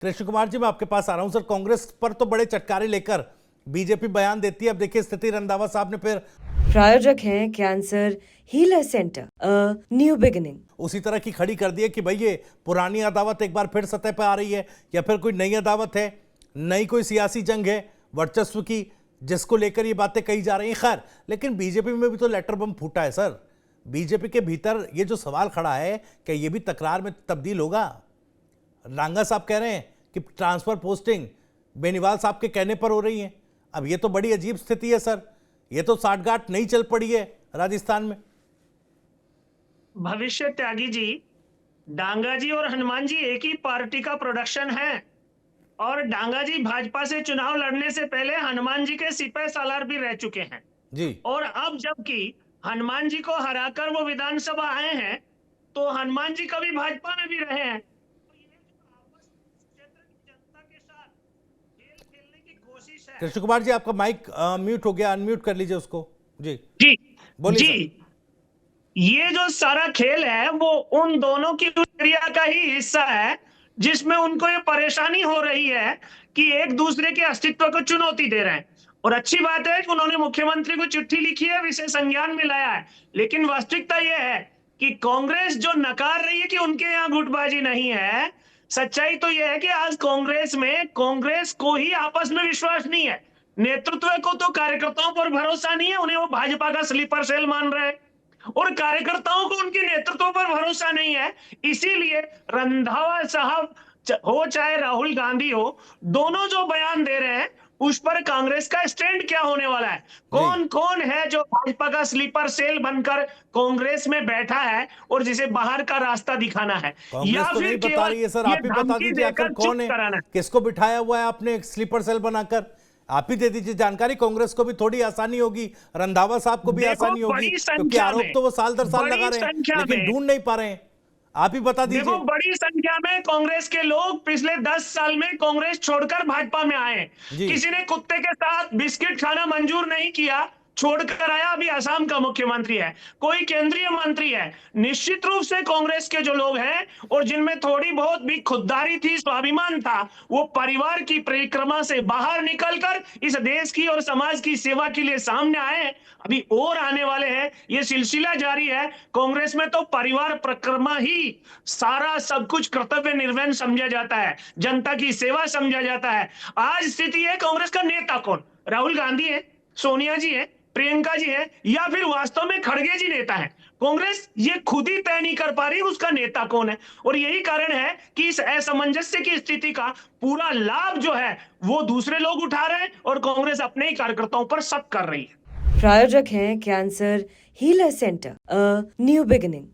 कृष्ण कुमार जी, मैं आपके पास आ रहा हूं सर। कांग्रेस पर तो बड़े चटकारे लेकर बीजेपी बयान देती है। अब देखिए, स्थिति रंधावा साहब ने फिर प्रायोजक हैं cancer healer centre new beginning उसी तरह की खड़ी कर दी है कि भाई ये पुरानी अदावत एक बार फिर सतह पर आ रही है, या फिर कोई नई अदावत है, नई कोई सियासी जंग है वर्चस्व की, जिसको लेकर ये बातें कही जा रही हैं। खैर, लेकिन बीजेपी में भी तो लेटर बम फूटा है सर। बीजेपी के भीतर ये जो सवाल खड़ा है कि ये भी तकरार में तब्दील होगा। रांगा साहब कह रहे हैं कि ट्रांसफर पोस्टिंग बेनीवाल साहब के कहने पर हो रही है। अब ये तो बड़ी अजीब स्थिति है सर। ये तो साठगांठ नहीं चल पड़ी है राजस्थान में। भविष्य त्यागी जी, डांगा जी और हनुमान जी एक ही पार्टी का प्रोडक्शन है। और डांगा जी भाजपा से चुनाव लड़ने से पहले हनुमान जी के सिपह सालार भी रह चुके हैं जी। और अब जबकि हनुमान जी को हराकर वो विधानसभा आए हैं, तो हनुमान जी कभी भाजपा में भी रहे हैं। तो ये जो आपस क्षेत्र की जनता के साथ खेल खेलने की कोशिश है। कृष्ण कुमार जी, आपका माइक म्यूट हो गया, अनम्यूट कर लीजिए उसको। जी जी बोलिए जी सर। ये जो सारा खेल है वो उन दोनों की प्रक्रिया का ही हिस्सा है, जिसमें उनको ये परेशानी हो रही है कि एक दूसरे के अस्तित्व को चुनौती दे रहे हैं। और अच्छी बात है कि उन्होंने मुख्यमंत्री को चिट्ठी लिखी है, विषय संज्ञान में लाया है। लेकिन वास्तविकता यह है कि कांग्रेस जो नकार रही है कि उनके यहाँ गुटबाजी नहीं है, सच्चाई तो यह है कि आज कांग्रेस में कांग्रेस को ही आपस में विश्वास नहीं है। नेतृत्व को तो कार्यकर्ताओं पर भरोसा नहीं है, उन्हें वो भाजपा का स्लीपर सेल मान रहे हैं, और कार्यकर्ताओं को उनके नेतृत्व पर भरोसा नहीं है। इसीलिए रंधावा साहब हो चाहे राहुल गांधी हो, दोनों जो बयान दे रहे हैं उस पर कांग्रेस का स्टैंड क्या होने वाला है। कौन कौन है जो भाजपा का स्लीपर सेल बनकर कांग्रेस में बैठा है और जिसे बाहर का रास्ता दिखाना है, कांग्रेस या तो फिर नहीं बता केवल रही है सर। ये आप ही बता धमकी दीजिए आखिर देकर कौन चुप है, कराना है। किसको बिठाया हुआ है आपने एक स्लीपर सेल बनाकर। आप ही दे दीजिए जानकारी, कांग्रेस को भी थोड़ी आसानी होगी, रंधावा साहब को भी देखो, आसानी होगी, बड़ी क्योंकि संख्या आरोप में तो वो साल दर साल लगा बड़ी रहे हैं संख्या लेकिन में ढूंढ नहीं पा रहे हैं। आप ही बता देखो, दीजिए। बड़ी संख्या में कांग्रेस के लोग पिछले 10 साल में कांग्रेस छोड़कर भाजपा में आए। जी। किसी ने कुत्ते के साथ बिस्किट खाना मंजूर नहीं किया, छोड़कर आया, अभी असम का मुख्यमंत्री है, कोई केंद्रीय मंत्री है। निश्चित रूप से कांग्रेस के जो लोग हैं और जिनमें थोड़ी बहुत भी खुददारी थी, स्वाभिमान था, वो परिवार की परिक्रमा से बाहर निकलकर इस देश की और समाज की सेवा के लिए सामने आए। अभी और आने वाले हैं, ये सिलसिला जारी है। कांग्रेस में तो परिवार परिक्रमा ही सारा सब कुछ कर्तव्य निर्वहन समझा जाता है, जनता की सेवा समझा जाता है। आज स्थिति है, कांग्रेस का नेता कौन? राहुल गांधी है, सोनिया जी है, प्रियंका जी है, या फिर वास्तव में खड़गे जी नेता है? कांग्रेस ये खुद ही तय नहीं कर पा रही उसका नेता कौन है। और यही कारण है कि इस असमंजस्य की स्थिति का पूरा लाभ जो है वो दूसरे लोग उठा रहे हैं और कांग्रेस अपने ही कार्यकर्ताओं पर शक कर रही है। प्रायोजक हैं cancer healer centre new beginning.